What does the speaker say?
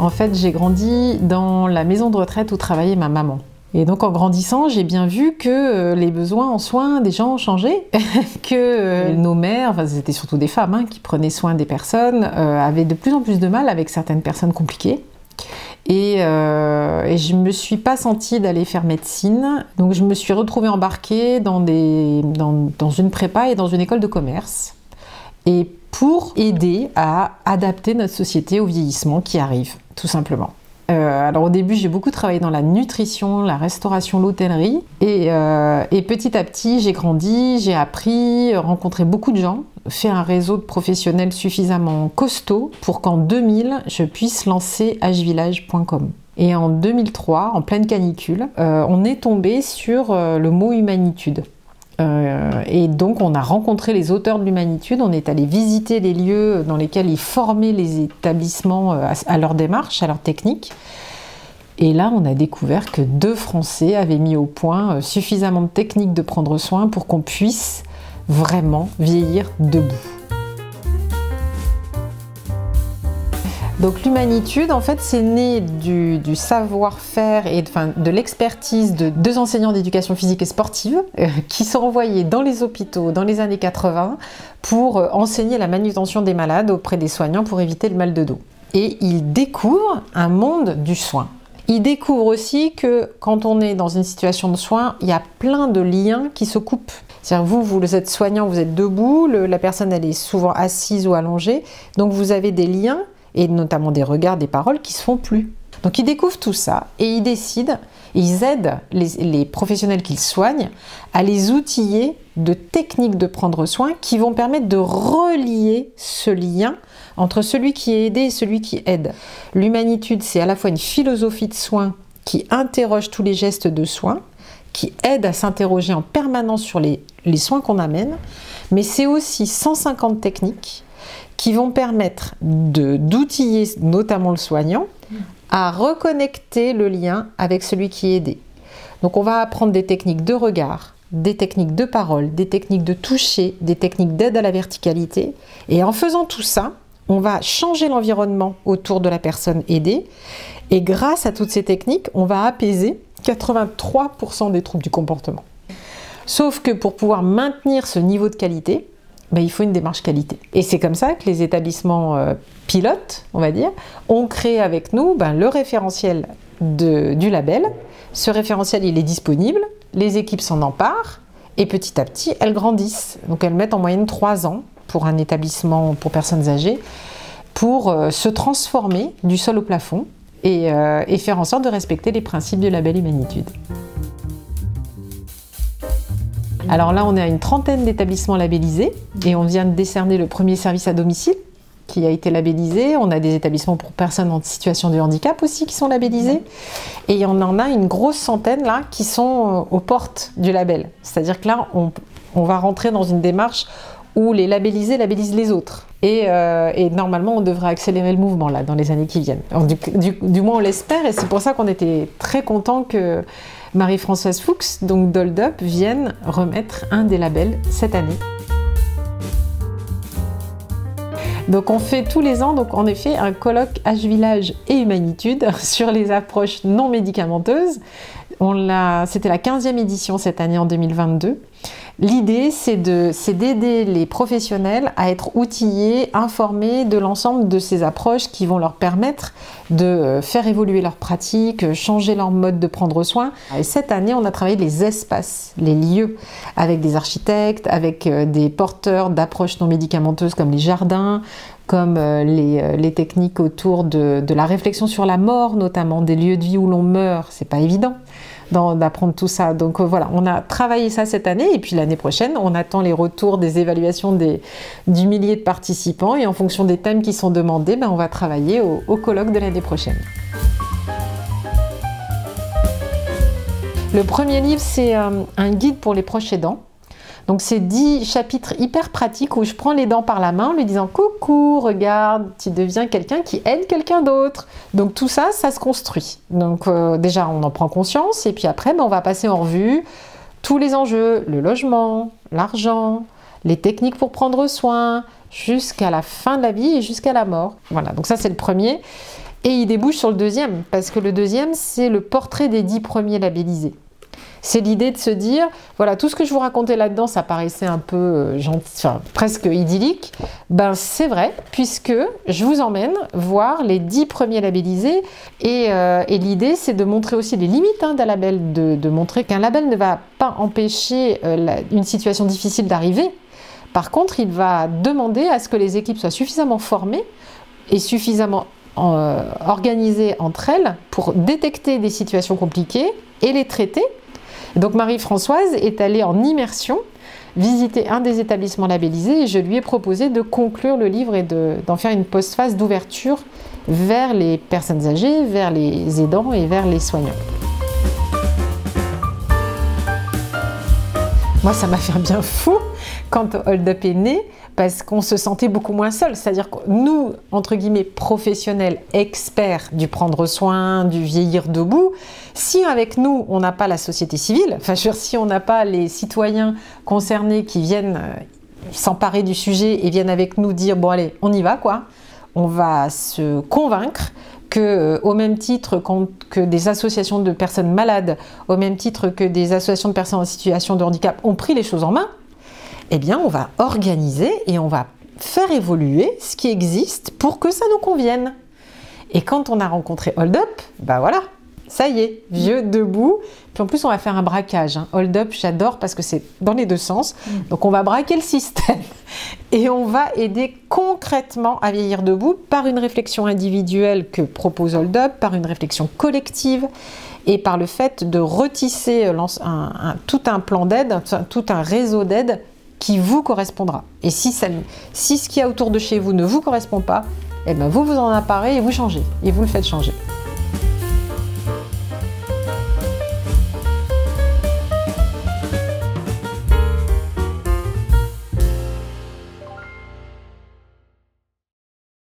En fait, j'ai grandi dans la maison de retraite où travaillait ma maman. Et donc en grandissant, j'ai bien vu que les besoins en soins des gens ont changé, que nos mères, enfin c'était surtout des femmes qui prenaient soin des personnes, avaient de plus en plus de mal avec certaines personnes compliquées. Et je me suis pas sentie d'aller faire médecine, donc je me suis retrouvée embarquée dans une prépa et dans une école de commerce, et pour aider à adapter notre société au vieillissement qui arrive, tout simplement. Alors au début, j'ai beaucoup travaillé dans la nutrition, la restauration, l'hôtellerie. Et petit à petit, j'ai grandi, j'ai appris, rencontré beaucoup de gens, fait un réseau de professionnels suffisamment costaud pour qu'en 2000, je puisse lancer hvillage.com. Et en 2003, en pleine canicule, on est tombé sur le mot humanitude. Et donc on a rencontré les auteurs de l'humanitude, on est allé visiter les lieux dans lesquels ils formaient les établissements à leur démarche, à leur technique. Et là on a découvert que 2 Français avaient mis au point suffisamment de techniques de prendre soin pour qu'on puisse vraiment vieillir debout. Donc l'humanitude, en fait, c'est né du savoir-faire et de l'expertise de 2 enseignants d'éducation physique et sportive qui sont envoyés dans les hôpitaux dans les années 80 pour enseigner la manutention des malades auprès des soignants pour éviter le mal de dos. Et ils découvrent un monde du soin. Ils découvrent aussi que quand on est dans une situation de soin, il y a plein de liens qui se coupent. C'est-à-dire vous êtes soignant, vous êtes debout, la personne elle est souvent assise ou allongée, donc vous avez des liens, et notamment des regards, des paroles qui se font plus. Donc ils découvrent tout ça et ils décident, ils aident les professionnels qu'ils soignent à les outiller de techniques de prendre soin qui vont permettre de relier ce lien entre celui qui est aidé et celui qui aide. L'humanitude, c'est à la fois une philosophie de soin qui interroge tous les gestes de soin, qui aide à s'interroger en permanence sur les soins qu'on amène, mais c'est aussi 150 techniques qui vont permettre d'outiller notamment le soignant à reconnecter le lien avec celui qui est aidé. Donc on va apprendre des techniques de regard, des techniques de parole, des techniques de toucher, des techniques d'aide à la verticalité. Et en faisant tout ça, on va changer l'environnement autour de la personne aidée. Et grâce à toutes ces techniques, on va apaiser 83% des troubles du comportement. Sauf que pour pouvoir maintenir ce niveau de qualité, il faut une démarche qualité. Et c'est comme ça que les établissements pilotes, on va dire, ont créé avec nous le référentiel du label. Ce référentiel, il est disponible, les équipes s'en emparent, et petit à petit, elles grandissent. Donc elles mettent en moyenne 3 ans pour un établissement pour personnes âgées, pour se transformer du sol au plafond et faire en sorte de respecter les principes du label Humanitude. Alors là, on est à une 30aine d'établissements labellisés et on vient de décerner le premier service à domicile qui a été labellisé. On a des établissements pour personnes en situation de handicap aussi qui sont labellisés. Et on en a une grosse centaine là qui sont aux portes du label. C'est-à-dire que là, on va rentrer dans une démarche où les labellisés labellisent les autres. Et normalement, on devrait accélérer le mouvement là dans les années qui viennent. Alors, du moins, on l'espère, et c'est pour ça qu'on était très contents que Marie-Françoise Fuchs, donc d'Hold Up, vienne remettre un des labels cette année. Donc on fait tous les ans, donc en effet, un colloque H-Village et Humanitude sur les approches non médicamenteuses. C'était la 15e édition cette année en 2022. L'idée, c'est d'aider les professionnels à être outillés, informés de l'ensemble de ces approches qui vont leur permettre de faire évoluer leurs pratiques, changer leur mode de prendre soin. Et cette année, on a travaillé les espaces, les lieux, avec des architectes, avec des porteurs d'approches non médicamenteuses comme les jardins, comme les techniques autour de la réflexion sur la mort, notamment des lieux de vie où l'on meurt. C'est pas évident d'apprendre tout ça. Donc voilà, on a travaillé ça cette année et puis l'année prochaine, on attend les retours des évaluations du millier de participants et en fonction des thèmes qui sont demandés, on va travailler au colloque de l'année prochaine. Le premier livre, c'est un guide pour les proches aidants. Donc c'est 10 chapitres hyper pratiques où je prends les dents par la main en lui disant « Coucou, regarde, tu deviens quelqu'un qui aide quelqu'un d'autre ». Donc tout ça, ça se construit. Donc déjà, on en prend conscience et puis après, on va passer en revue tous les enjeux, le logement, l'argent, les techniques pour prendre soin, jusqu'à la fin de la vie et jusqu'à la mort. Voilà, donc ça c'est le premier. Et il débouche sur le deuxième, parce que le deuxième, c'est le portrait des 10 premiers labellisés. C'est l'idée de se dire, voilà, tout ce que je vous racontais là-dedans, ça paraissait un peu presque idyllique. Ben c'est vrai, puisque je vous emmène voir les 10 premiers labellisés. Et l'idée, c'est de montrer aussi les limites d'un label, de montrer qu'un label ne va pas empêcher une situation difficile d'arriver. Par contre, il va demander à ce que les équipes soient suffisamment formées et suffisamment organisées entre elles pour détecter des situations compliquées et les traiter. Donc Marie-Françoise est allée en immersion visiter un des établissements labellisés et je lui ai proposé de conclure le livre et d'en faire une postface d'ouverture vers les personnes âgées, vers les aidants et vers les soignants. Moi, ça m'a fait un bien fou quand Hold Up est né, parce qu'on se sentait beaucoup moins seul. C'est-à-dire que nous, entre guillemets, professionnels, experts du prendre soin, du vieillir debout, si avec nous, on n'a pas la société civile, enfin, je veux dire, si on n'a pas les citoyens concernés qui viennent s'emparer du sujet et viennent avec nous dire « bon allez, on y va quoi », on va se convaincre que, au même titre que des associations de personnes malades, au même titre que des associations de personnes en situation de handicap ont pris les choses en main, eh bien on va organiser et on va faire évoluer ce qui existe pour que ça nous convienne. Et quand on a rencontré Hold Up, ben voilà, ça y est, vieux, debout. Puis en plus, on va faire un braquage. Hold Up, j'adore parce que c'est dans les deux sens. Donc on va braquer le système et on va aider concrètement à vieillir debout par une réflexion individuelle que propose Hold Up, par une réflexion collective et par le fait de retisser tout un plan d'aide, tout un réseau d'aide qui vous correspondra. Et si ce qu'il y a autour de chez vous ne vous correspond pas, eh ben vous en emparez et vous changez, et vous le faites changer.